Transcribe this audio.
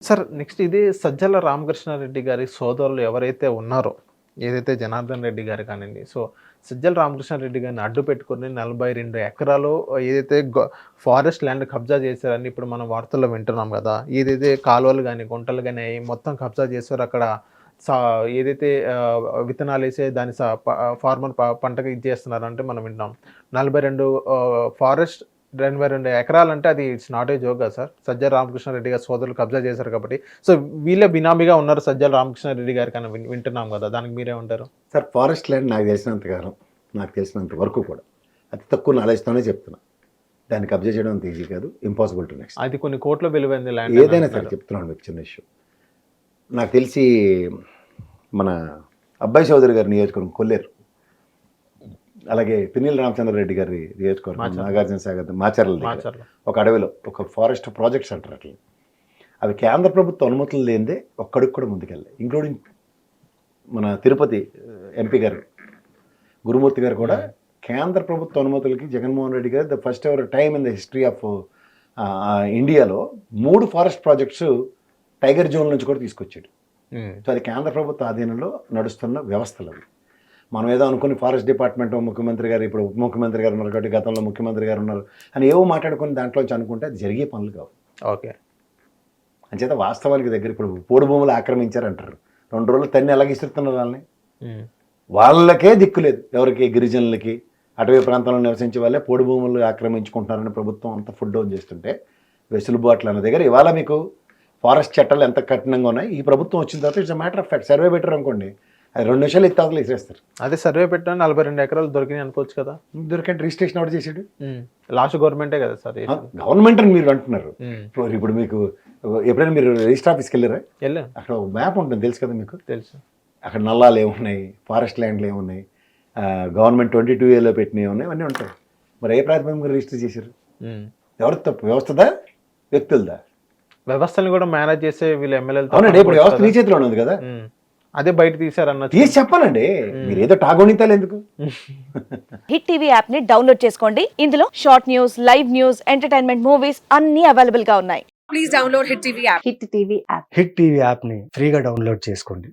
Sir next ఇది సజ్జల రామకృష్ణారెడ్డి గారి సోదరులు ఎవరైతే ఉన్నారో, ఏదైతే జనార్దన్ రెడ్డి గారు కానివ్వండి, సో సజ్జల రామకృష్ణారెడ్డి గారిని అడ్డు పెట్టుకొని 42 ఎకరాలు ఏదైతే ఫారెస్ట్ ల్యాండ్ కబ్జా చేశారని ఇప్పుడు మనం వార్తల్లో వింటున్నాం కదా. ఏదైతే కాలువలు కానీ గుంటలు కానీ మొత్తం కబ్జా చేశారో అక్కడ ఏదైతే విత్తనాలు వేసే దాని ఫార్మర్ పంటకు ఇది చేస్తున్నారంటే మనం వింటున్నాం. 42 ఫారెస్ట్ 22 ఎకరాలంటే అది ఇట్స్ నాట్ ఏ జోక్ కదా సార్. సజ్జల రామకృష్ణారెడ్డి గారి సోదరులు కబ్జా చేశారు కాబట్టి, సో వీళ్ళే బినామీగా ఉన్నారు సజ్జల రామకృష్ణారెడ్డి గారి కన్నా వింటున్నాం కదా, దానికి మీరేమంటారు సార్? ఫారెస్ట్ ల్యాండ్ నాకు తెలిసినంత వరకు కూడా అతి తక్కువ నాలెడ్జ్తోనే చెప్తున్నా. దాన్ని కబ్జా చేయడం అంత ఈజీ కాదు, ఇంపాసిబుల్ టు నెక్స్ట్. అది కొన్ని కోట్ల విలువైంది ల్యాండ్. ఏదైనా సరే చెప్తున్నాను మీకు చిన్న ఇష్యూ. నాకు తెలిసి మన అబ్బాయి చౌదరి గారి నియోజకవర్గం కొల్లేరు, అలాగే పిన్నెల రామచంద్రారెడ్డి గారి నియోజకవర్గం నాగార్జున సాగర్ మాచర్ల ఒక అడవిలో ఒక ఫారెస్ట్ ప్రాజెక్ట్స్ అంటారు అట్లా. అవి కేంద్ర ప్రభుత్వ అనుమతులు లేనిదే ఒక్కడికి కూడా ముందుకెళ్ళాయి. ఇంక్లూడింగ్ మన తిరుపతి ఎంపీ గారు గురుమూర్తి గారు కూడా కేంద్ర ప్రభుత్వ అనుమతులకి జగన్మోహన్ రెడ్డి గారు the first ever time in the history of ఇండియాలో 3 ఫారెస్ట్ ప్రాజెక్ట్స్ టైగర్ జోన్ నుంచి కూడా తీసుకొచ్చాడు. సో అది కేంద్ర ప్రభుత్వ ఆధీనంలో నడుస్తున్న వ్యవస్థలు అవి. మనం ఏదో అనుకుని ఫారెస్ట్ డిపార్ట్మెంట్ ముఖ్యమంత్రి గారు, ఇప్పుడు ఉప ముఖ్యమంత్రి గారు ఉన్నారు కాబట్టి గతంలో ముఖ్యమంత్రి గారు ఉన్నారు అని ఏవో మాట్లాడుకుని దాంట్లోంచి అనుకుంటే అది జరిగే పనులు కావు. ఓకే, అంచేత వాస్తవానికి దగ్గర ఇప్పుడు పోడు భూములు ఆక్రమించారంటారు. 2 రోజులు తన్ని ఎలాగ ఇస్తున్నారు వాళ్ళని? వాళ్ళకే దిక్కు లేదు. ఎవరికి? గిరిజనులకి, అటవీ ప్రాంతంలో నివసించే వాళ్ళే పోడు భూములు ఆక్రమించుకుంటున్నారని ప్రభుత్వం అంతా ఫుడ్ డౌన్ చేస్తుంటే వెసులుబాట్లు అన్న దగ్గర ఇవాళ మీకు ఫారెస్ట్ చట్టాలు ఎంత కఠినంగా ఉన్నాయి. ఈ ప్రభుత్వం వచ్చిన తర్వాత it's matter of fact. Survey పెట్టారు అనుకోండి, అది 2 నిమిషాలు ఇస్తావలు ఇసేస్తారు. అదే సర్వే పెట్టా 42 ఎకరాలు దొరికినాయి అనుకోవచ్చు కదా. దొరికంటే రిజిస్ట్రేషన్ ఎవరు చేసాడు? లాస్ట్ గవర్నమెంటే కదా సార్. గవర్నమెంట్ అని మీరు అంటున్నారు. ఇప్పుడు మీకు ఎప్పుడైనా మీరు రిజిస్టర్ ఆఫీస్కి వెళ్ళారా? అక్కడ ఒక మ్యాప్ ఉంటుంది, తెలుసు కదా మీకు. తెలుసు. అక్కడ నల్లాలు ఏమున్నాయి, ఫారెస్ట్ ల్యాండ్లు ఏమున్నాయి, గవర్నమెంట్ 22A పెట్టినవి ఏమున్నాయి, అన్నీ ఉంటాయి. మరి ఏ ప్రాతిపదికన రిజిస్టర్ చేశారు? ఎవరి తప్పు? వ్యవస్థదా, వ్యక్తులదా? వ్యవస్థను కూడా మేనేజ్ చేసే వీళ్ళు ఎమ్మెల్యేలు. అవునండి, ఇప్పుడు వ్యవస్థ నీ చేతిలో ఉంది కదా. అదే బయట తీసారన్న తీసి చెప్పాలండి. మీరు ఏదో టాగొనితాలు ఎందుకు? హిట్ టీవీ యాప్ ని డౌన్లోడ్ చేసుకోండి. ఇందులో short news, live news, entertainment movies అన్ని అవైలబుల్ గా ఉన్నాయి. Please download Hit TV app. Hit TV app. Hit TV యాప్ని ఫ్రీగా డౌన్లోడ్ చేసుకోండి.